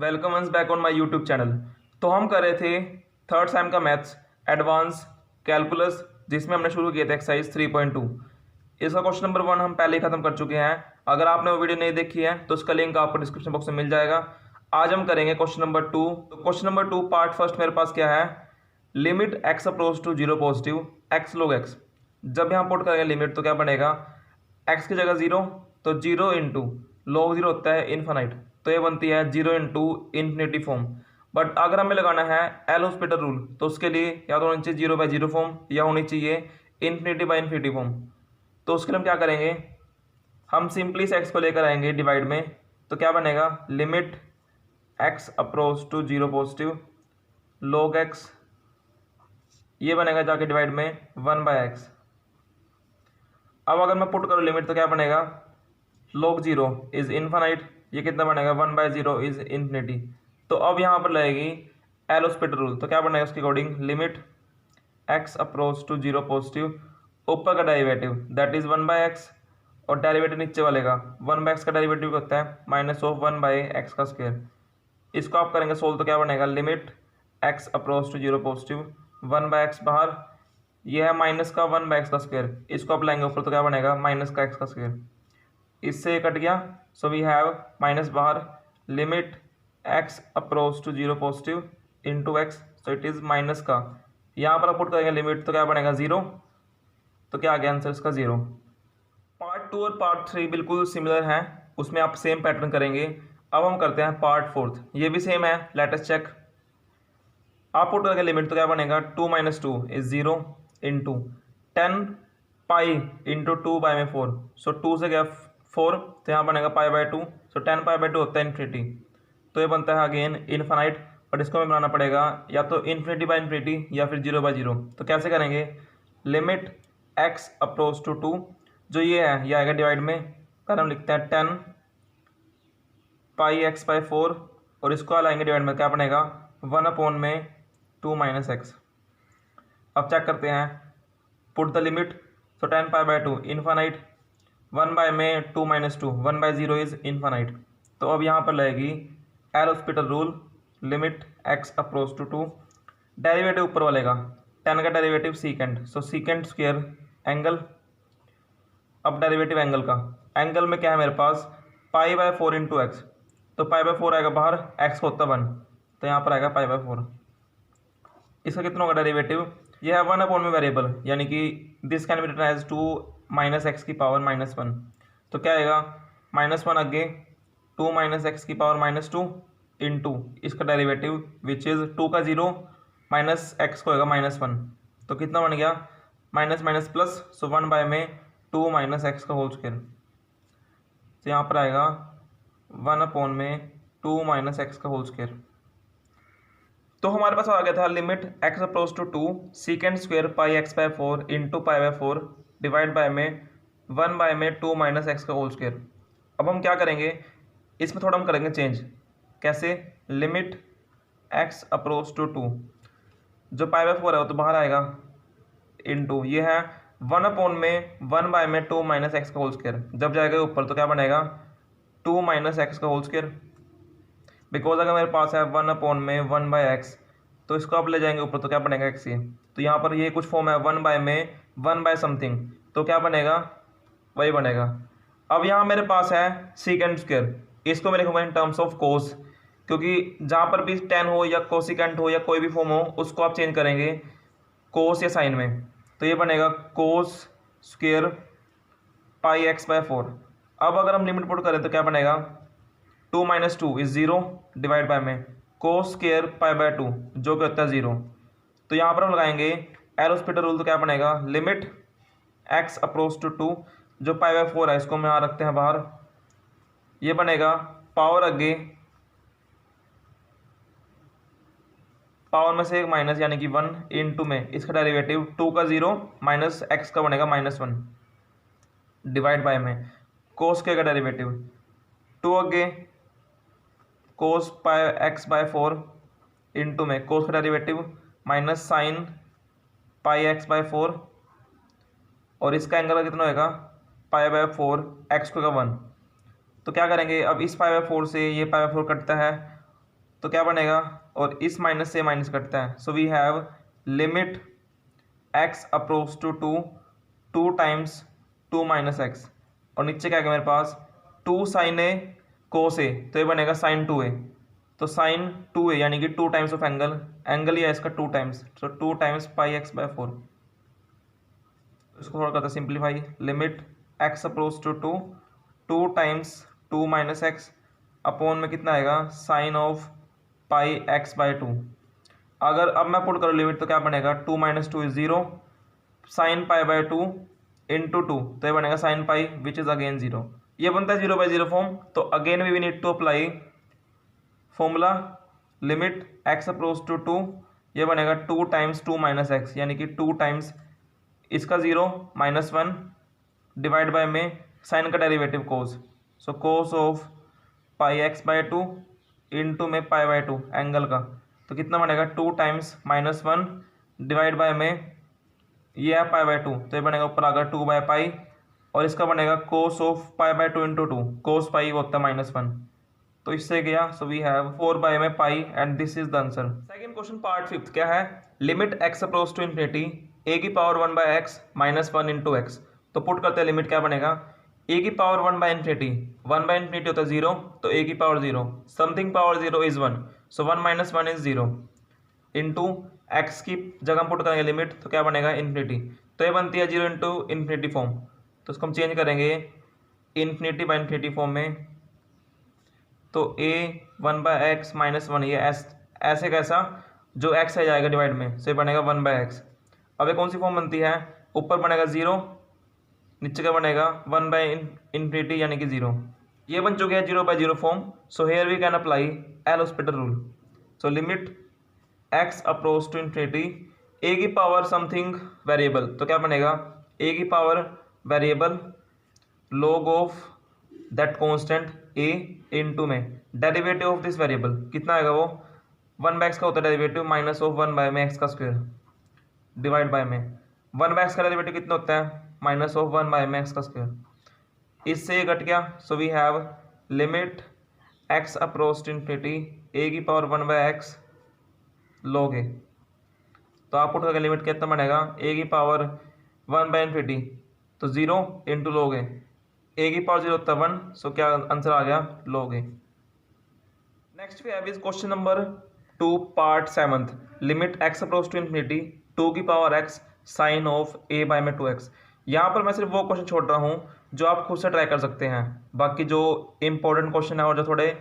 Welcome once back on my YouTube channel. तो हम कर रहे थे थर्ड सेम का मैथ्स एडवांस कैलकुलस, जिसमें हमने शुरू किया था एक्सरसाइज 3.2। इसका क्वेश्चन नंबर 1 हम पहले ही खत्म कर चुके हैं। अगर आपने वो वीडियो नहीं देखी है तो उसका लिंक आपको डिस्क्रिप्शन बॉक्स में मिल जाएगा। आज हम करेंगे क्वेश्चन नंबर 2। तो क्वेश्चन नंबर 2 पार्ट फर्स्ट मेरे पास क्या है, limit x approach to zero positive x log x. जब यहाँ पुट करेंगे लिमिट तो क्या बनेगा, एक्स की जगह जीरो, तो जीरो इंटू log जीरो होता है इन्फानाइट, तो ये बनती है zero into infinity form. But अगर हमें लगाना है एल हॉस्पिटल रूल तो उसके लिए या तो होनी चाहिए जीरो बाई जीरो फॉर्म या होनी चाहिए इन्फिनिटी बाई इन्फिनिटी फॉर्म। तो उसके लिए हम क्या करेंगे, हम सिंपली इस एक्स को लेकर आएंगे डिवाइड में। तो क्या बनेगा, limit x approach to zero positive log x, ये बनेगा जाके डिवाइड में 1/x। अब अगर मैं पुट करूँ लिमिट तो क्या बनेगा, log जीरो इज इन्फानाइट, ये कितना बनेगा 1/0 इज इन्फिनिटी। तो अब यहाँ पर लगेगी एल हॉस्पिटल रूल, तो क्या बनेगा उसके according, limit x approach to zero positive, ऊपर का डेरिवेटिव दैट इज 1/x और डेरिवेटिव नीचे वाले का 1/x का डेरिवेटिव होता है माइनस ऑफ 1/x का स्क्वायर। इसको आप करेंगे सोल्व तो क्या बनेगा, limit x approach to zero positive 1/x बाहर, ये है माइनस का 1/x का स्क्वायर, इसको आप लाएंगे ऊपर तो क्या बनेगा माइनस का x का स्क्वायर, इससे कट गया। सो वी हैव माइनस बाहर, limit x approach to zero positive into x, so it is minus का, यहाँ पर आप पुट करेंगे लिमिट तो क्या बनेगा जीरो, तो क्या आ गया आंसर इसका जीरो। पार्ट 2 और पार्ट 3 बिल्कुल सिमिलर हैं, उसमें आप सेम पैटर्न करेंगे। अब हम करते हैं पार्ट 4, ये भी सेम है, लेट अस चेक। आप पुट करके लिमिट तो क्या बनेगा, 2 minus two is zero into 10 pi into 2 में 4, सो 2 से गया 4, तो यहाँ बनेगा π/2, सो 10π/2 होता है इन्फिनिटी, तो ये बनता है अगेन इन्फानाइट। और इसको हमें बनाना पड़ेगा या तो इन्फिनिटी बाई इन्फिनिटी या फिर 0/0। तो कैसे करेंगे, लिमिट एक्स अप्रोच टू 2, जो ये है ये आएगा डिवाइड में, पर हम लिखते हैं 10 πx/4 और इसको लाएंगे डिवाइड में, क्या बनेगा 1/2 माइनस एक्स। अब चेक करते हैं, put the limit, so 10π/2 infinite, 1 में 2 माइनस टू 1/0 इज इन्फानाइट। तो अब यहाँ पर लगेगी L hospital rule, limit x approach to 2, derivative ऊपर वाले का 10 का derivative secant, so secant square angle. अब डेरिवेटिव एंगल का, एंगल में क्या है मेरे पास π/4 इंटू एक्स, तो π/4 आएगा बाहर, एक्स होता 1, तो यहाँ पर आएगा π/4। इसका कितना होगा डेरिवेटिव, यह है 1/में वेरिएबल, यानी कि this can be written as 2 minus x की पावर -1, तो क्या आएगा -1 आगे 2 माइनस एक्स की पावर -2 इंटू इसका डेरिवेटिव विच इज़ 2 का 0 माइनस एक्स को होगा -1, तो कितना बन गया माइनस माइनस प्लस, सो 1 में 2 माइनस एक्स का होल स्क्वायर, तो यहाँ पर आएगा 1 में 2 माइनस एक्स का होल स्क्वायर। तो हमारे पास आ गया था limit x approach to 2 secant square πx/4 into π/4 divide by में 1 में 2 माइनस एक्स का होल स्क्वायर। अब हम क्या करेंगे, इसमें थोड़ा हम करेंगे चेंज, कैसे, लिमिट एक्स अप्रोच टू 2, जो π/4 है वो तो बाहर आएगा इंटू ये है 1 में 1 में 2 माइनस एक्स का होल स्क्वायर, जब जाएगा ऊपर तो क्या बनेगा 2 माइनस एक्स का होल स्क्वायर, बिकॉज अगर मेरे पास है 1 में 1/x, तो इसको आप ले जाएंगे ऊपर तो क्या बनेगा x ही, तो यहाँ पर ये कुछ फॉर्म है 1 में 1 समथिंग, तो क्या बनेगा वही बनेगा। अब यहाँ मेरे पास है सीकेंड स्क्वायर, इसको मैं लिखूंगा इन टर्म्स ऑफ कोस, क्योंकि जहाँ पर भी टेन हो या कोसिकेंट हो या कोई भी फॉर्म हो उसको आप चेंज करेंगे कोस या साइन में, तो ये बनेगा कोस स्क्वायर πx/4। अब अगर हम लिमिट पुट करें तो क्या बनेगा 2 minus two is zero divide by में कोस स्क्वायर π/2 जो कि होता है 0, तो यहाँ पर हम लगाएंगे एल हॉस्पिटल रूल, तो क्या बनेगा लिमिट एक्स अप्रोच टू 2, जो π/4 है इसको हम यहाँ रखते हैं बाहर, ये बनेगा पावर आगे पावर में से एक माइनस यानी कि 1 इंटू में इसका डेरिवेटिव 2 का 0 माइनस एक्स का बनेगा -1 डिवाइड बाय में कोस के का डेरिवेटिव 2 आगे कोस πx/4 इंटू में कोस का डेरिवेटिव माइनस साइन πx/4 और इसका एंगल का कितना होगा π/4 एक्स को का 1, तो क्या करेंगे अब इस π/4 से ये π/4 कटता है तो क्या बनेगा, और इस माइनस से माइनस कटता है, so we have limit x approach to 2 times 2 minus x, और नीचे क्या है मेरे पास 2 साइन ए कोस ए, तो ये बनेगा साइन 2a, तो साइन 2a यानी कि 2 टाइम्स ऑफ एंगल, एंगल ही है इसका 2 times, so 2 times pi x by 4। इसको थोड़ा करते simplify, limit x approach to 2 times 2 minus x upon में कितना आएगा sine of pi x by 2। अगर अब मैं पुट करूँ लिमिट तो क्या बनेगा 2 minus 2 is 0, sine pi by 2 into 2, तो ये बनेगा sine pi which is again 0। ये बनता है 0 बाई 0 फॉर्म, तो again we need to apply formula limit x approach to 2, ये बनेगा 2 टाइम्स 2 माइनस एक्स यानी कि 2 टाइम्स इसका 0 माइनस 1 डिवाइड बाय में साइन का derivative cos, so cos of pi x by 2 into में पाई बाय 2 एंगल का, तो कितना बनेगा 2 टाइम्स माइनस 1 डिवाइड बाय में ये है पाई बाय 2, तो ये बनेगा ऊपर आकर 2 बाय पाई, और इसका बनेगा कोस of pi by 2 into 2, cos पाई होता है -1, तो इससे गया, सो वी हैव 4 बाय में pi and this is the answer. Second question part 5 क्या है, limit x approach to infinity a की power 1 by x minus 1 into x, तो पुट करते हैं लिमिट क्या बनेगा a की power 1 by infinity, 1 by infinity होता है 0, तो a की power 0, something power 0 is 1, so 1 minus 1 is 0 into x की जगह पुट करेंगे लिमिट, तो क्या बनेगा इन्फिनिटी, तो ये बनती है 0 इंटू इन्फिनिटी फॉर्म, तो इसको हम चेंज करेंगे इन्फिनिटी बाय इन्फिनिटी फॉर्म में, तो a 1 बाय एक्स माइनस 1, ये ऐसे कैसा जो x है जाएगा डिवाइड में, सो ये बनेगा 1 बाय एक्स। अब ये कौन सी फॉर्म बनती है, ऊपर बनेगा 0, नीचे का बनेगा 1 बाय इन्फिनिटी यानी कि 0, ये बन चुके हैं 0 by 0 form, so here we can apply L hospital rule, so limit x approach to infinity a की पावर समथिंग वेरिएबल, तो क्या बनेगा a की power variable log of that constant a into में डेरिवेटिव ऑफ दिस वेरिएबल, कितना आएगा वो 1 by x का होता है डेरिवेटिव माइनस ऑफ 1 बाय में एक्स का स्क्वायर डिवाइड बाय में 1 बाय एक्स का डेरिवेटिव कितना होता है माइनस ऑफ 1 बाय में एक्स का स्क्वायर, इससे ये कट गया, so we have limit x approach to infinity a की power 1 by x log a, तो आप पुट करके लिमिट कितना बनेगा a की पावर 1 बाय इन्फिनिटी, तो 0 इंटू log a की पावर 0 होता है 1, सो क्या आंसर आ गया log a। Next we have is question number 2 part 7, limit x approach to infinity 2 की power x sine of a by में 2x। यहाँ पर मैं सिर्फ वो क्वेश्चन छोड़ रहा हूँ जो आप खुद से ट्राई कर सकते हैं, बाकी जो इंपॉर्टेंट क्वेश्चन है और जो थोड़े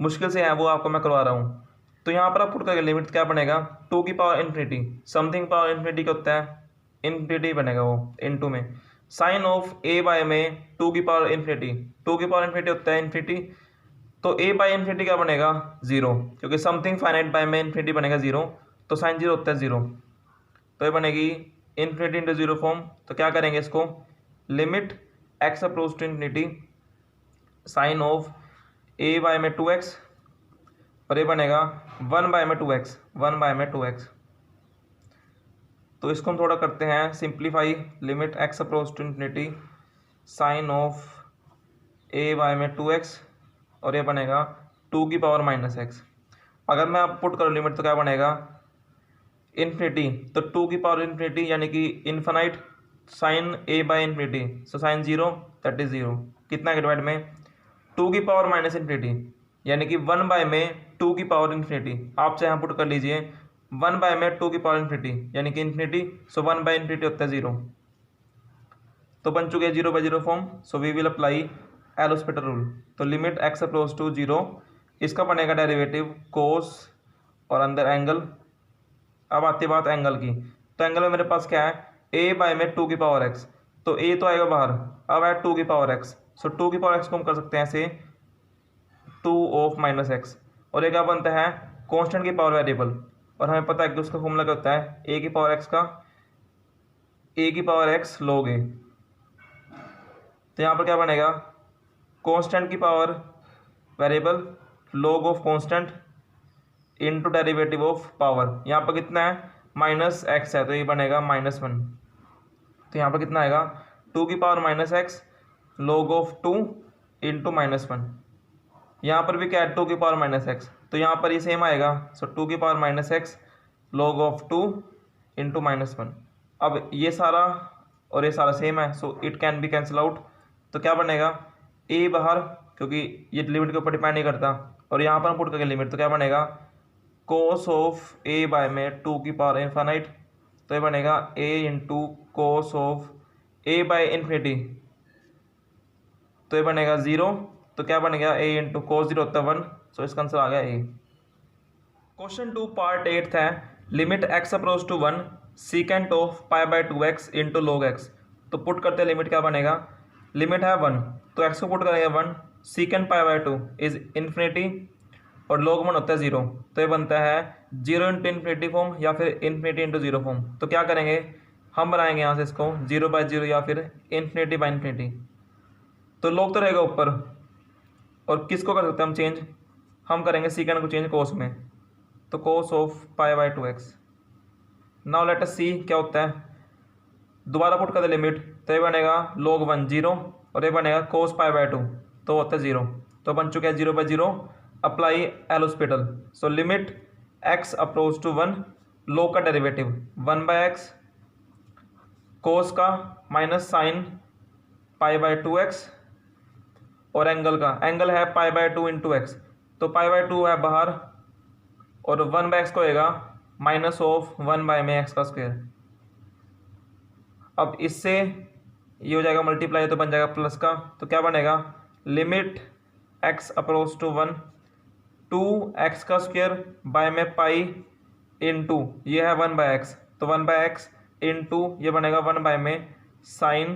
मुश्किल से हैं वो आपको मैं करवा रहा हूँ। तो यहाँ पर आप पुट करके लिमिट क्या बनेगा 2 की power infinity, something power infinity का होता है इन्फिनिटी बनेगा वो इनटू में साइन ऑफ a बाय में 2 की पावर इन्फिनिटी, 2 की पावर इन्फिनिटी होता है इन्फिनिटी, तो a बाय इन्फिनिटी क्या बनेगा 0, क्योंकि समथिंग फाइनाइट बाय में इन्फिनिटी बनेगा 0, तो साइन 0 होता है 0, तो ये बनेगी इन्फिनिटी इंटू 0 फॉर्म, तो क्या करेंगे इसको limit x approach to infinity sine of a by में 2x, और ये बनेगा 1 बाय में 2x, 1 बाय में 2x, तो इसको हम थोड़ा करते हैं simplify, limit x approach to infinity sine of a by में 2x, और ये बनेगा 2 की पावर माइनस एक्स। अगर मैं अब पुट करूँ लिमिट तो क्या बनेगा इन्फिनिटी, तो 2 की पावर इन्फिनिटी यानी कि infinite sine a by infinity, so sine 0 that is 0, कितना है डिवाइड में 2 की पावर माइनस इन्फिनिटी यानी कि 1 बाय में 2 की पावर इन्फिनिटी, आप चाहे पुट कर लीजिए 1 बाय में 2 की पावर इन्फिनिटी यानी कि इन्फिनिटी, सो 1 बाय इन्फिनिटी होता है 0, तो बन चुके हैं 0 by 0 form, so we will apply L hospital rule, तो लिमिट x अप्रोच टू 0, इसका बनेगा डेरिवेटिव कोस और अंदर एंगल। अब आती बात एंगल की, तो एंगल में मेरे पास क्या है a बाय में 2 की पावर x, तो a तो आएगा बाहर, अब है 2 की पावर x, सो 2 की पावर x को हम कर सकते हैं ऐसे 2 ऑफ माइनस एक्स, और ये क्या बनता है कांस्टेंट की पावर वेरिएबल, और हमें पता है कि उसका फॉर्मूला क्या होता है a की पावर x का a की पावर x log a, तो यहाँ पर क्या बनेगा कांस्टेंट की power variable log of constant into derivative of power, यहाँ पर कितना है माइनस एक्स है, तो ये बनेगा -1, तो यहाँ पर कितना आएगा 2 की power minus x log of 2 into -1, यहाँ पर भी क्या है 2 की पावर माइनस एक्स, तो यहाँ पर ये सेम आएगा। सो 2 की power minus x log of 2 into -1। अब ये सारा और ये सारा सेम है, so it can be cancel out. तो क्या बनेगा, ए बाहर, क्योंकि ये लिमिट के ऊपर डिपेंड नहीं करता, और यहाँ पर हम पुट करेंगे लिमिट, तो क्या बनेगा कोस ऑफ ए बाय में 2 की पावर इन्फानाइट। तो ये बनेगा a into cos of a by infinity, तो ये बनेगा 0। तो क्या बनेगा ए इंटू कोस 0 होता है 1। सो इसका आंसर आ गया ए। क्वेश्चन 2 पार्ट 8 है, limit x approach to 1 secant of pi by 2x into log x. तो पुट करते हैं लिमिट, क्या बनेगा, लिमिट है 1 तो x को पुट करेंगे 1, secant pi by 2 is infinity और log 1 होता है 0। तो ये बनता है 0 इंटू इन्फिनिटी फॉर्म या फिर इन्फिनिटी इंटू 0 फॉर्म। तो क्या करेंगे, हम बनाएंगे यहाँ से इसको 0 बाय 0 या फिर इन्फिनिटी बाय इन्फिनिटी। तो log तो रहेगा ऊपर, और किसको कर सकते हैं हम चेंज, हम करेंगे सीकेंड को चेंज कोस में, तो cos of pi by 2x। Now let us see क्या होता है, दोबारा पुट कर दे लिमिट, तो ये बनेगा log 1 0 और ये बनेगा कोस पाई बाय 2, तो होता है 0। तो बन चुका है 0 by 0, apply L hospital. So limit x approach to 1, log का डेरिवेटिव 1 बाय एक्स, कोस का minus sign pi by 2x, और एंगल का, एंगल है पाई बाय 2 इंटू एक्स, तो पाई बाय 2 है बाहर, और 1 बाय एक्स को होएगा माइनस ऑफ 1 बाय में एक्स का स्क्वायर। अब इससे ये हो जाएगा मल्टीप्लाई, तो बन जाएगा प्लस का। तो क्या बनेगा, limit x approach to 1 2x का स्क्वायर बाय में पाई इंटू ये है 1 बाय एक्स, तो 1 बाय एक्स इंटू ये बनेगा 1 बाय में साइन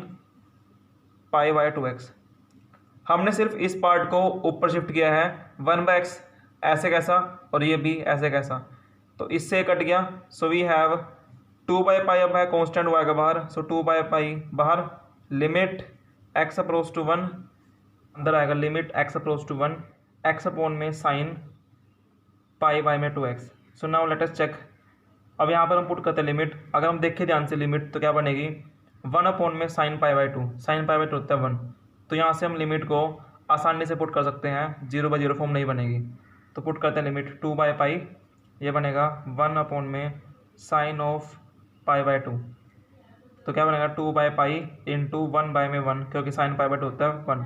पाई बाय 2x। हमने सिर्फ इस पार्ट को ऊपर शिफ्ट किया है, 1 बाय एक्स ऐसे कैसा और ये भी ऐसे कैसा, तो इससे कट गया। So we have 2 by pi, अब है कॉन्स्टेंट आएगा बाहर, सो 2 बाय पाई बाहर, लिमिट एक्स अप्रोच टू 1 अंदर आएगा, limit x approach to 1 x upon में साइन पाई बाय में 2x। So now let us check. अब यहाँ पर हम पुट करते हैं लिमिट, अगर हम देखें ध्यान से लिमिट तो क्या बनेगी 1 अपॉन में sine pi by 2, sign pi by 2 होता है 1। तो यहाँ से हम लिमिट को आसानी से पुट कर सकते हैं, 0 बाय 0 फॉर्म नहीं बनेगी। तो पुट करते हैं लिमिट 2 बाय पाई, ये बनेगा 1 अपॉन में साइन ऑफ पाई बाय 2, तो क्या बनेगा 2 बाय पाई इंटू 1 बाय में 1, क्योंकि साइन पाई बाय 2 होता है 1।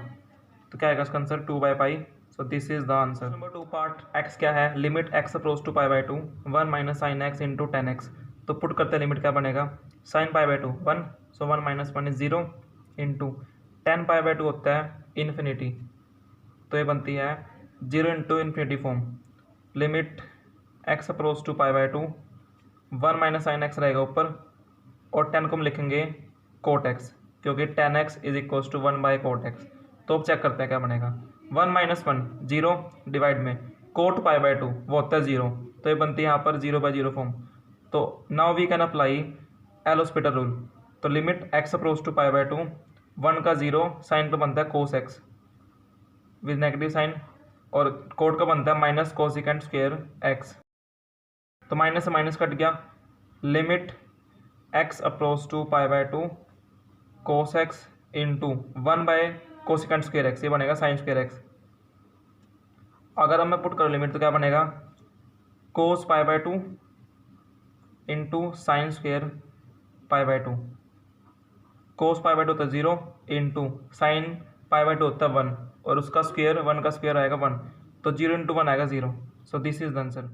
तो क्या आएगा इसका answer 2 by pi. So this is the answer. Number 2 part x क्या है, limit x approach to pi by 2 1 minus sine x into 10x। तो पुट करते हैं लिमिट, क्या बनेगा sine pi by 2 1, so 1 minus 1 is 0 into 10 pi by 2 होता है infinity, तो ये बनती है 0 into infinity form, limit x approach to pi by 2 1 minus sine x रहेगा ऊपर, और 10 को हम लिखेंगे कोट एक्स, क्योंकि 10x is equal to 1 by cot x. तो अब चेक करते हैं क्या बनेगा, 1 माइनस 1 0 डिवाइड में कोट पाई बाय 2 वो होता है 0, तो ये बनती है यहाँ पर 0 बाय 0 फॉर्म। तो now we can apply L hospital rule. तो limit x approach to pi by 2 1 का 0 साइन पे बनता है cos x with negative sine, और कोट का बनता है माइनस कोसिकेंट स्क्वायर एक्स। तो माइनस से माइनस कट गया, limit x approach to pi by 2 cos x into 1 by cosecant square x, ये बनेगा साइन स्क्वायर एक्स। अगर हम मैं पुट करूँ लिमिट तो क्या बनेगा cos pi by 2 into sine square pi by 2, cos pi by 2 होता है 0 इंटू साइन पाई बाय 2 होता है 1, और उसका स्क्वायर 1 का स्क्वायर आएगा 1, तो 0 इंटू 1 आएगा 0। सो दिस इज द आंसर।